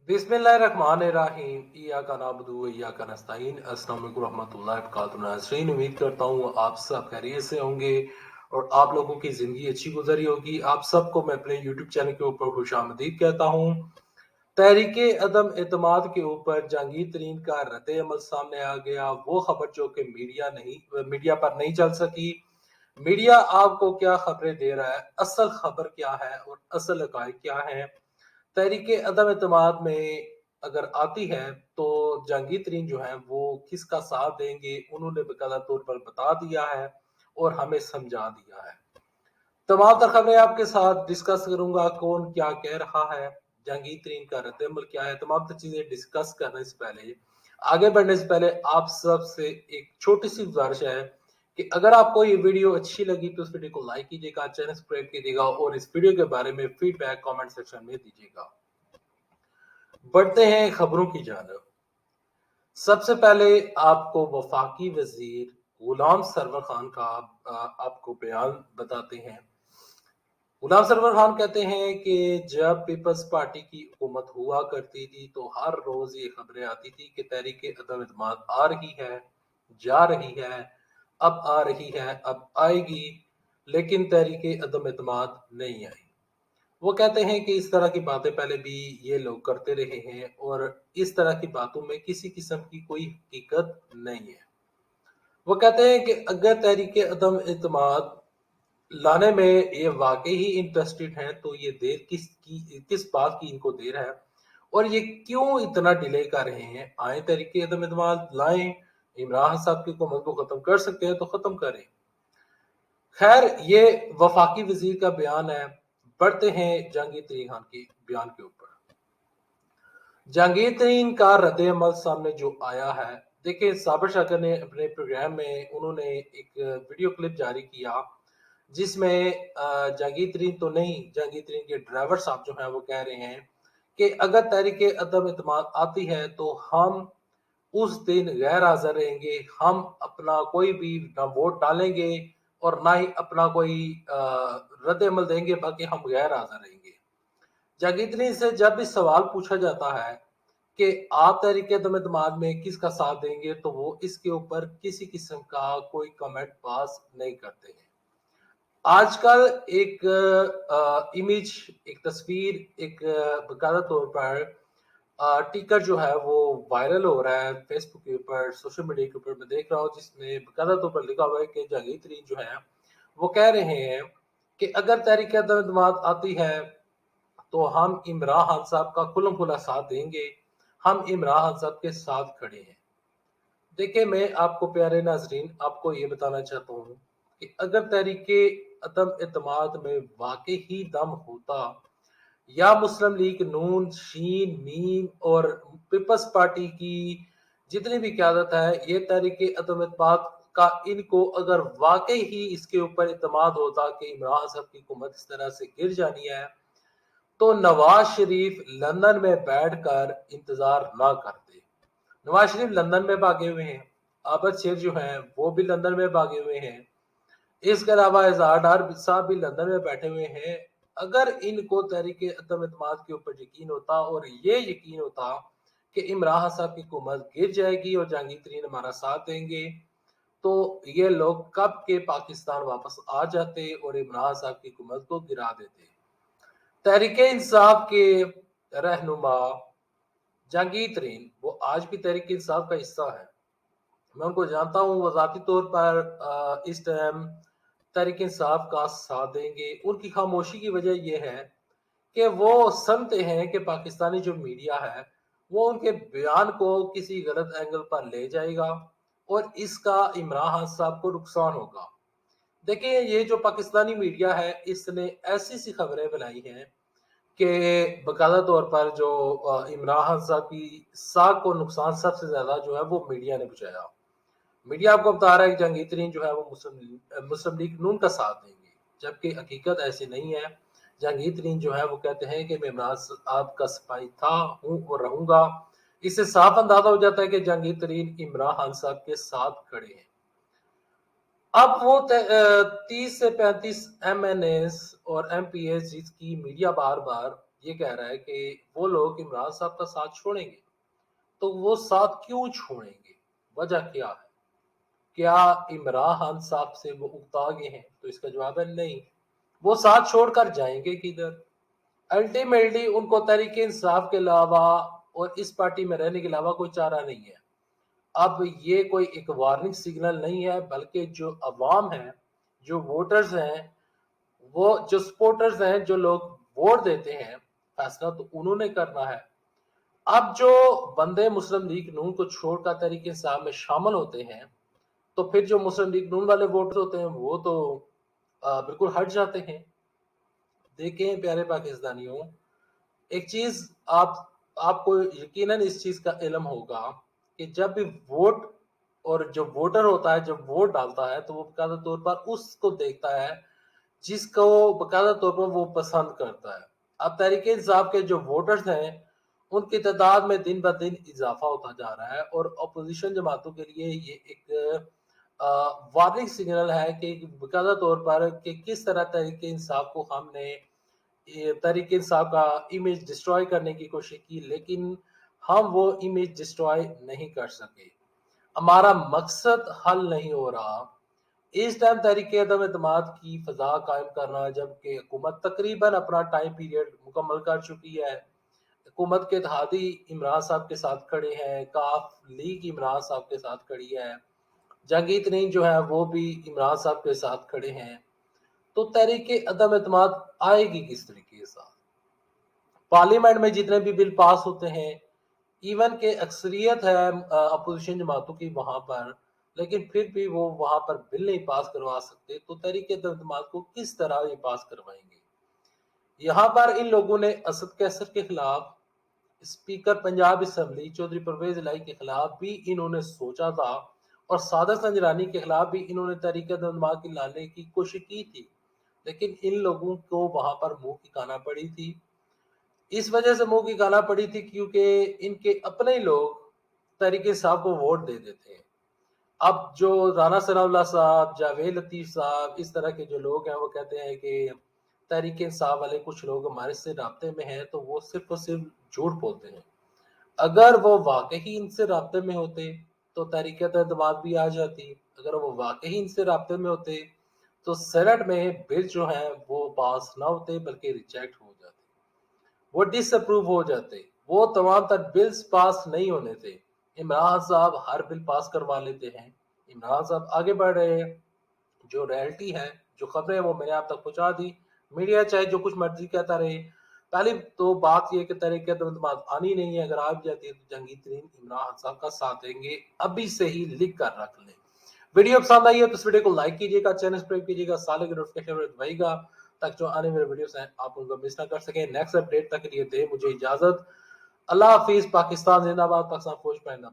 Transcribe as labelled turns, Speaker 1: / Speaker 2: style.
Speaker 1: बिस्मिल्लाहिर्रहमानिर्रहीम इय्याका नअबुदु व इय्याका नस्तईन। अस्सलाम वालेकुम रहमतुल्लाहि व बरकातुहू। नाज़रीन, उम्मीद करता हूँ आप सब खैरियत से होंगे और आप लोगों की ज़िंदगी अच्छी गुजरी होगी। आप सबको मैं अपने यूट्यूब चैनल के ऊपर खुशामदीद कहता हूँ। तहरीके अदम एतमाद के ऊपर जहांगीर तरीन का रद्द अमल सामने आ गया। वो खबर जो कि मीडिया पर नहीं चल सकी। मीडिया आपको क्या खबरें दे रहा है, असल खबर क्या है और असल हक़ाइक़ क्या है। तहरीके अदम एतमाद में अगर आती है तो जहांगीर तरीन जो है वो किसका साथ देंगे, उन्होंने बाकायदा तौर पर बता दिया है और हमें समझा दिया है। तमाम तर खबरें आपके साथ डिस्कस करूंगा, कौन क्या कह रहा है, जहांगीर तरीन का रद्दमल क्या है। तमाम तर चीजें डिस्कस करने से पहले, आगे बढ़ने से पहले आप सब से एक छोटी सी गुजारिश है कि अगर आपको ये वीडियो अच्छी लगी तो उस वीडियो को लाइक कीजिएगा, चैनल सब्सक्राइब कीजिएगा और इस वीडियो के बारे में फीडबैक कमेंट सेक्शन में दीजिएगा। बढ़ते हैं खबरों की जानब। सबसे पहले आपको वफाकी वजीर गुलाम सरवर खान का आपको बयान बताते हैं। गुलाम सरवर खान कहते हैं कि जब पीपल्स पार्टी की हुकूमत हुआ करती थी तो हर रोज ये खबरें आती थी कि तहरीक अदम एतमाद आ रही है, जा रही है, अब आ रही है, अब आएगी, लेकिन तहरीक अदम एतमाद नहीं आई। वो कहते हैं कि इस तरह की बातें पहले भी ये लोग करते रहे हैं और इस तरह की बातों में किसी किस्म की कोई हकीकत नहीं है। वो कहते हैं कि अगर तहरीक अदम एतमाद लाने में ये वाकई ही इंटरेस्टेड हैं तो ये देर किस बात की इनको देर है और ये क्यों इतना डिले कर रहे हैं। आए तहरीक अदम एतमाद लाएं, इमरान साहब की हुकूमत को खत्म कर सकते हैं तो खत्म करें। खैर, ये वफाकी वजीर का बयान है। बढ़ते हैं जहांगीर तरीन खान के बयान के ऊपर। जहांगीर तरीन का रद्द अमल सामने जो आया है, देखिए साबिर शाकर ने अपने प्रोग्राम में उन्होंने एक वीडियो क्लिप जारी किया जिसमें जहांगीर तरीन तो नहीं, जहांगीर तरीन के ड्राइवर साहब जो हैं वो कह रहे हैं कि अगर तहरीक अदम एतमाद आती है तो हम उस दिन गैर हाजिर रहेंगे, हम अपना कोई भी ना वोट डालेंगे और ना ही अपना कोई रद्द अमल देंगे, बाकी हम गैर हाजिर रहेंगे। जहांगीर तरीन से जब भी सवाल पूछा जाता है कि आप तहरीक अदम एतमाद में किसका साथ देंगे तो वो इसके ऊपर किसी किस्म का कोई कमेंट पास नहीं करते हैं। आजकल एक इमेज, एक तस्वीर, एक बाकायदा तौर पर टिकर जो है वो वायरल हो रहा है फेसबुक के ऊपर, सोशल मीडिया के ऊपर मैं देख रहा हूँ, जिसमें बाकायदा तौर पर लिखा हुआ है कि जहांगीर तरीन जो है वो कह रहे हैं कि अगर तहरीक अदम एतमाद आती है तो हम इमरान खान साहब का खुल्लम खुला साथ देंगे, हम इमरान खान साहब के साथ खड़े हैं। देखिए, मैं आपको प्यारे नाजरीन आपको ये बताना चाहता हूँ कि अगर तहरीके अदम एतमाद में वाकई ही दम होता या मुस्लिम लीग नून शीन मीम और पीपल्स पार्टी की जितनी भी क्यादत है, ये तहरीके अदम एतमाद का इनको अगर वाकई ही इसके ऊपर इतमाद होता कि इमरान साहब की हुकूमत इस तरह से गिर जानी है तो नवाज शरीफ लंदन में बैठकर इंतजार ना करते। नवाज शरीफ लंदन में भागे हुए हैं, आबद शेर जो हैं वो भी लंदन में भागे हुए हैं, इसके अलावा इजहार डार साहब भी लंदन में बैठे हुए हैं। अगर इनको तहरीक अदम एतमाद के ऊपर यकीन होता और ये यकीन होता कि इमरान खान साहब की हुकूमत गिर जाएगी और जहांगीर तरीन हमारा साथ देंगे तो ये लोग कब के पाकिस्तान वापस आ जाते और इमरान साहब की हुकूमत को गिरा देते। तहरीक इंसाफ के रहनुमा जहांगीर तरीन वो आज भी तहरीक इंसाफ का हिस्सा है। मैं उनको जानता हूँ, वो ज़ाती तौर पर इस टाइम तहरीक इंसाफ का साथ देंगे। उनकी खामोशी की वजह यह है कि वो समझते हैं कि पाकिस्तानी जो मीडिया है वो उनके बयान को किसी गलत एंगल पर ले जाएगा और इसका इमरान खान साहब को नुकसान होगा। देखिए, ये जो पाकिस्तानी मीडिया है इसने ऐसी सी खबरें बनाई हैं कि बाकायदा तौर पर जो इमरान खान साहब की साख को नुकसान सबसे ज्यादा जो है वो मीडिया ने पहुंचाया। मीडिया आपको बता रहा है कि जहांगीर तरीन जो है वो मुस्लिम लीग नून का साथ देंगे, जबकि हकीकत ऐसी नहीं है। जहांगीर तरीन जो है वो कहते हैं कि मैं इमरान साहब का सिपाही था, हूँ और रहूंगा। इससे साफ अंदाजा हो जाता है कि जहांगीर तरीन इमरान खान साहब के साथ खड़े हैं। अब वो 30 से 35 MNAs और MPs जिसकी मीडिया बार बार یہ کہہ رہا ہے کہ وہ لوگ عمران صاحب کا ساتھ چھوڑیں گے، تو وہ ساتھ کیوں چھوڑیں گے؟ وجہ کیا ہے؟ کیا عمران خان صاحب سے وہ اکتا گئے ہیں؟ تو اس کا جواب ہے نہیں۔ وہ ساتھ چھوڑ کر جائیں گے کدھر؟ الٹیمیٹلی ان کو تحریک انصاف کے علاوہ اور اس پارٹی میں رہنے کے علاوہ کوئی چارہ نہیں ہے۔ اب یہ کوئی ایک وارننگ سگنل نہیں ہے، بلکہ جو عوام ہیں، جو ووٹرز ہیں، وہ جو سپورٹرز ہیں، جو لوگ ووٹ دیتے ہیں، فیصلہ تو انہوں نے کرنا ہے۔ اب جو بندے مسلم لیگ نون کو چھوڑ کر تحریک انصاف میں شامل ہوتے ہیں، تو پھر جو مسلم لیگ نون والے ووٹر ہوتے ہیں وہ تو بالکل ہٹ جاتے ہیں۔ دیکھیں پیارے پاکستانیوں، ایک چیز آپ کو یقیناً اس چیز کا علم ہوگا کہ جب بھی ووٹ اور جو ووٹر ہوتا ہے جب ووٹ ڈالتا ہے تو وہ باقاعدہ طور پر اس کو دیکھتا ہے جس کو باقاعدہ طور پر وہ پسند کرتا ہے۔ اب تحریک انصاف کے جو ووٹرز ہیں ان کی تعداد میں دن بہ دن اضافہ ہوتا جا رہا ہے، اور اپوزیشن جماعتوں کے لیے یہ ایک وارننگ سگنل ہے کہ باقاعدہ طور پر کہ کس طرح تحریک انصاف کو ہم نے تحریک انصاف کا امیج ڈسٹروائے کرنے کی کوشش کی، لیکن ہم وہ امیج ڈسٹروائے نہیں کر سکے۔ ہمارا مقصد حل نہیں ہو رہا۔ اس ٹائم تحریک عدم اعتماد کی فضا قائم کرنا، جبکہ حکومت تقریباً اپنا ٹائم پیریڈ مکمل کر چکی ہے۔ حکومت کے اتحادی عمران صاحب کے ساتھ کھڑے ہیں، کاف لیگ عمران صاحب کے ساتھ کھڑی ہے، جنگی ترین جو ہے وہ بھی عمران صاحب کے ساتھ کھڑے ہیں، تو تحریک عدم اعتماد آئے گی کس طریقے کے ساتھ؟ پارلیمنٹ میں جتنے بھی بل پاس ہوتے ہیں، ایون کہ اکثریت ہے اپوزیشن جماعتوں کی وہاں پر، لیکن پھر بھی وہ وہاں پر بل نہیں پاس کروا سکتے، تو تحریک عدم اعتماد کو کس طرح یہ پاس کروائیں گے؟ یہاں پر ان لوگوں نے اسد کیسر کے خلاف، اسپیکر پنجاب اسمبلی چودھری پرویز الہی کے خلاف بھی انہوں نے سوچا تھا، اور صادق سنجرانی کے خلاف بھی انہوں نے تحریک عدم اعتماد کی لانے کی کوشش کی تھی، لیکن ان لوگوں کو وہاں پر منہ کی کھانا پڑی تھی۔ اس وجہ سے منہ کی کھانا پڑی تھی کیونکہ ان کے اپنے لوگ تحریک انصاف کو ووٹ دے دیتے ہیں۔ اب جو رانا ثناء اللہ صاحب، جاوید لطیف صاحب، اس طرح کے جو لوگ ہیں وہ کہتے ہیں کہ تحریک انصاف والے کچھ لوگ ہمارے سے رابطے میں ہیں، تو وہ صرف اور صرف جھوٹ بولتے ہیں۔ اگر وہ واقعی ان سے رابطے میں ہوتے تو تحریک اعتماد بھی آ جاتی، اگر وہ واقعی ان سے رابطے میں ہوتے تو سینٹ میں بل جو ہیں وہ پاس نہ ہوتے بلکہ ریجیکٹ ہو جاتے، وہ ڈس اپروو ہو جاتے، وہ تمام تر بلز پاس نہیں ہونے تھے۔ عمران صاحب ہر بل پاس کروا لیتے ہیں، عمران صاحب آگے بڑھ رہے ہیں۔ جو ریئلٹی ہے، جو خبریں وہ میں نے آپ تک پہنچا دی۔ میڈیا چاہے جو کچھ مرضی کہتا رہے، پہلی تو بات یہ کہ تحریک عدم اعتماد آنی نہیں ہے، اگر آ بھی جاتی ہے تو جنگی ترین عمران صاحب کا ساتھ دیں گے، ابھی سے ہی لکھ کر رکھ لیں۔ ویڈیو پسند آئی ہے تو اس ویڈیو کو لائک کیجیے گا، چینل سبسکرائب کیجیے گا، سالے کے نوٹیفیکیشن دبائیے گا تاکہ جو آنے میرے ویڈیوز ہیں آپ ان کو مس نہ کر سکیں۔ نیکسٹ اپڈیٹ تک کے لیے دے مجھے اجازت۔ اللہ حافظ۔ پاکستان زندہ باد، پاکستان فوج پہننا